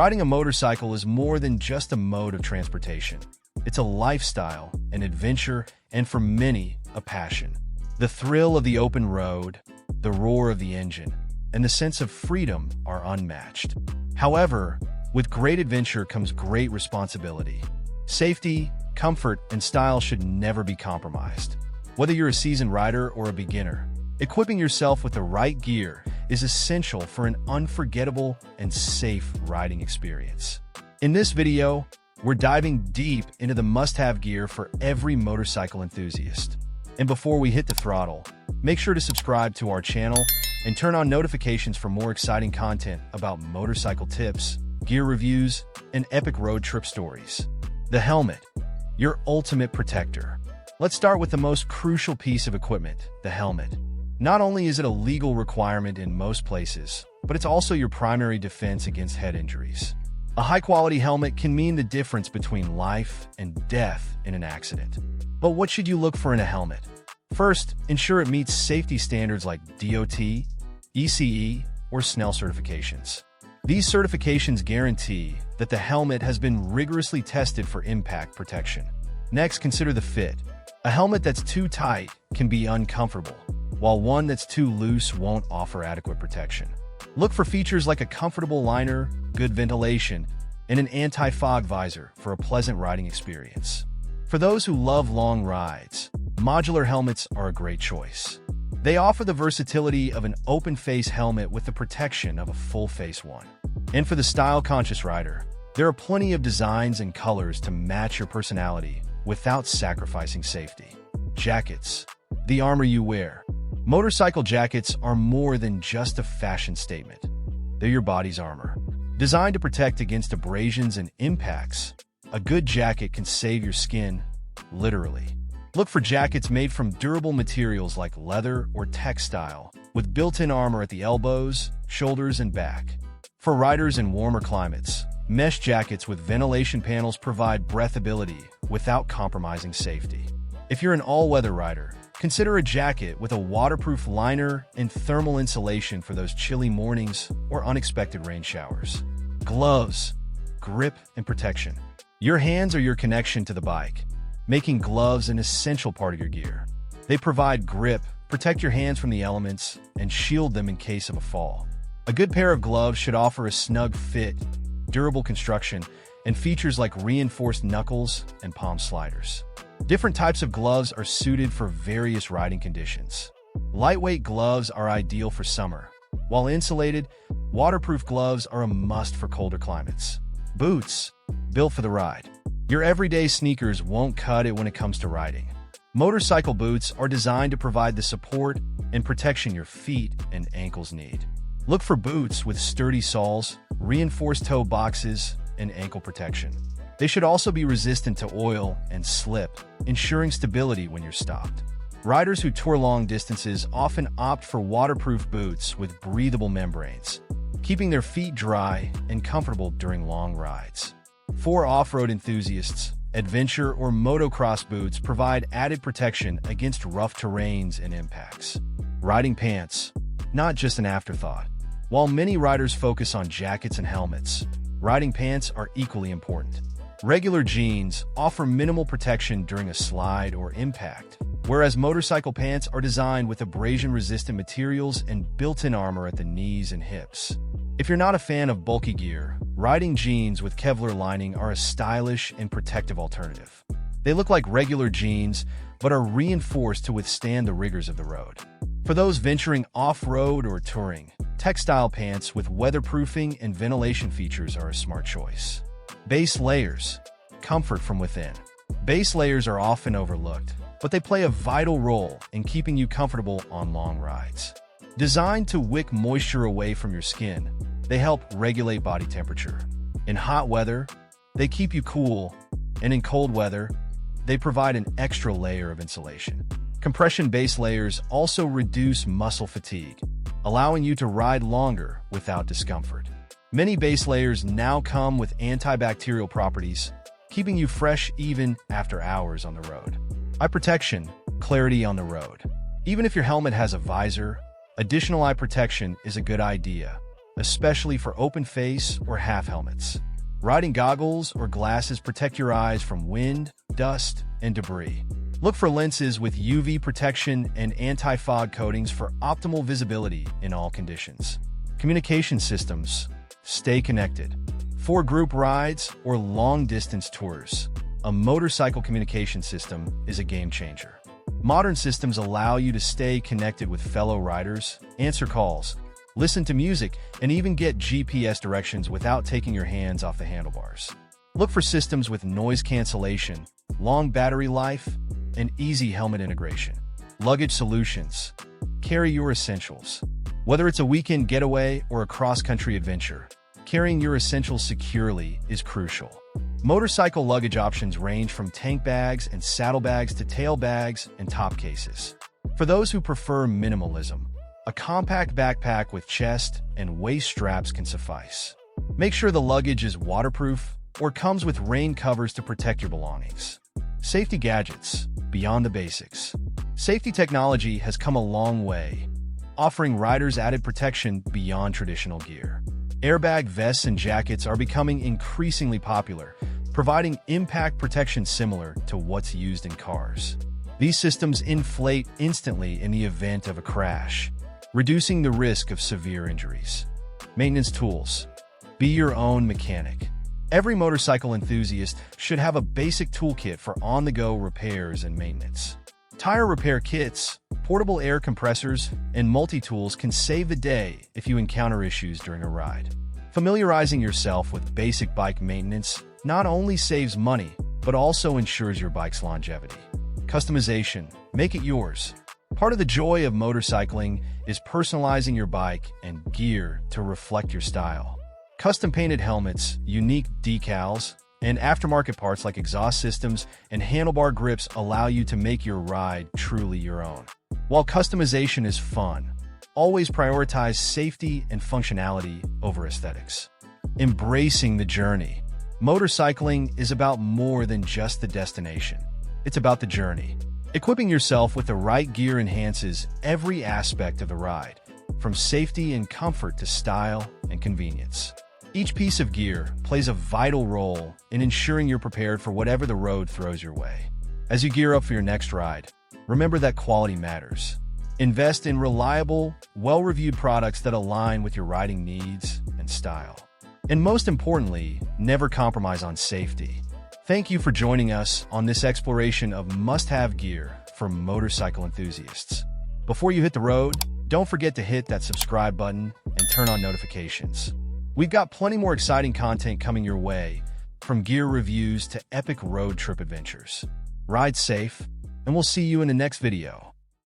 Riding a motorcycle is more than just a mode of transportation. It's a lifestyle, an adventure, and for many, a passion. The thrill of the open road, the roar of the engine, and the sense of freedom are unmatched. However, with great adventure comes great responsibility. Safety, comfort, and style should never be compromised. Whether you're a seasoned rider or a beginner, equipping yourself with the right gear is essential for an unforgettable and safe riding experience. In this video, we're diving deep into the must-have gear for every motorcycle enthusiast. And before we hit the throttle, make sure to subscribe to our channel and turn on notifications for more exciting content about motorcycle tips, gear reviews, and epic road trip stories. The helmet, your ultimate protector. Let's start with the most crucial piece of equipment, the helmet. Not only is it a legal requirement in most places, but it's also your primary defense against head injuries. A high-quality helmet can mean the difference between life and death in an accident. But what should you look for in a helmet? First, ensure it meets safety standards like DOT, ECE, or SNELL certifications. These certifications guarantee that the helmet has been rigorously tested for impact protection. Next, consider the fit. A helmet that's too tight can be uncomfortable, while one that's too loose won't offer adequate protection. Look for features like a comfortable liner, good ventilation, and an anti-fog visor for a pleasant riding experience. For those who love long rides, modular helmets are a great choice. They offer the versatility of an open-face helmet with the protection of a full-face one. And for the style-conscious rider, there are plenty of designs and colors to match your personality without sacrificing safety. Jackets, the armor you wear. Motorcycle jackets are more than just a fashion statement. They're your body's armor. Designed to protect against abrasions and impacts, a good jacket can save your skin, literally. Look for jackets made from durable materials like leather or textile, with built-in armor at the elbows, shoulders, and back. For riders in warmer climates, mesh jackets with ventilation panels provide breathability without compromising safety. If you're an all-weather rider, consider a jacket with a waterproof liner and thermal insulation for those chilly mornings or unexpected rain showers. Gloves, grip, and protection. Your hands are your connection to the bike, making gloves an essential part of your gear. They provide grip, protect your hands from the elements, and shield them in case of a fall. A good pair of gloves should offer a snug fit, durable construction, and features like reinforced knuckles and palm sliders. Different types of gloves are suited for various riding conditions. Lightweight gloves are ideal for summer, while insulated, waterproof gloves are a must for colder climates. Boots, built for the ride. Your everyday sneakers won't cut it when it comes to riding. Motorcycle boots are designed to provide the support and protection your feet and ankles need. Look for boots with sturdy soles, reinforced toe boxes, and ankle protection. They should also be resistant to oil and slip, ensuring stability when you're stopped. Riders who tour long distances often opt for waterproof boots with breathable membranes, keeping their feet dry and comfortable during long rides. For off-road enthusiasts, adventure or motocross boots provide added protection against rough terrains and impacts. Riding pants, not just an afterthought. While many riders focus on jackets and helmets, riding pants are equally important. Regular jeans offer minimal protection during a slide or impact, whereas motorcycle pants are designed with abrasion-resistant materials and built-in armor at the knees and hips. If you're not a fan of bulky gear, riding jeans with Kevlar lining are a stylish and protective alternative. They look like regular jeans, but are reinforced to withstand the rigors of the road. For those venturing off-road or touring, textile pants with weatherproofing and ventilation features are a smart choice. Base layers, comfort from within. Base layers are often overlooked, but they play a vital role in keeping you comfortable on long rides. Designed to wick moisture away from your skin, they help regulate body temperature. In hot weather, they keep you cool, and in cold weather, they provide an extra layer of insulation. Compression base layers also reduce muscle fatigue, allowing you to ride longer without discomfort. Many base layers now come with antibacterial properties, keeping you fresh even after hours on the road. Eye protection, clarity on the road. Even if your helmet has a visor, additional eye protection is a good idea, especially for open face or half helmets. Riding goggles or glasses protect your eyes from wind, dust, and debris. Look for lenses with UV protection and anti-fog coatings for optimal visibility in all conditions. Communication systems. Stay connected. For group rides or long-distance tours, a motorcycle communication system is a game changer. Modern systems allow you to stay connected with fellow riders, answer calls, listen to music, and even get GPS directions without taking your hands off the handlebars. Look for systems with noise cancellation, long battery life, and easy helmet integration. Luggage solutions. Carry your essentials. Whether it's a weekend getaway or a cross-country adventure, carrying your essentials securely is crucial. Motorcycle luggage options range from tank bags and saddlebags to tail bags and top cases. For those who prefer minimalism, a compact backpack with chest and waist straps can suffice. Make sure the luggage is waterproof or comes with rain covers to protect your belongings. Safety gadgets, beyond the basics. Safety technology has come a long way, offering riders added protection beyond traditional gear. Airbag vests and jackets are becoming increasingly popular, providing impact protection similar to what's used in cars. These systems inflate instantly in the event of a crash, reducing the risk of severe injuries. Maintenance tools. Be your own mechanic. Every motorcycle enthusiast should have a basic toolkit for on-the-go repairs and maintenance. Tire repair kits, portable air compressors, and multi-tools can save the day if you encounter issues during a ride. Familiarizing yourself with basic bike maintenance not only saves money, but also ensures your bike's longevity. Customization. Make it yours. Part of the joy of motorcycling is personalizing your bike and gear to reflect your style. Custom-painted helmets, unique decals, and aftermarket parts like exhaust systems and handlebar grips allow you to make your ride truly your own. While customization is fun, always prioritize safety and functionality over aesthetics. Embracing the journey. Motorcycling is about more than just the destination. It's about the journey. Equipping yourself with the right gear enhances every aspect of the ride, from safety and comfort to style and convenience. Each piece of gear plays a vital role in ensuring you're prepared for whatever the road throws your way. As you gear up for your next ride, remember that quality matters. Invest in reliable, well-reviewed products that align with your riding needs and style. And most importantly, never compromise on safety. Thank you for joining us on this exploration of must-have gear for motorcycle enthusiasts. Before you hit the road, don't forget to hit that subscribe button and turn on notifications. We've got plenty more exciting content coming your way, from gear reviews to epic road trip adventures. Ride safe, and we'll see you in the next video.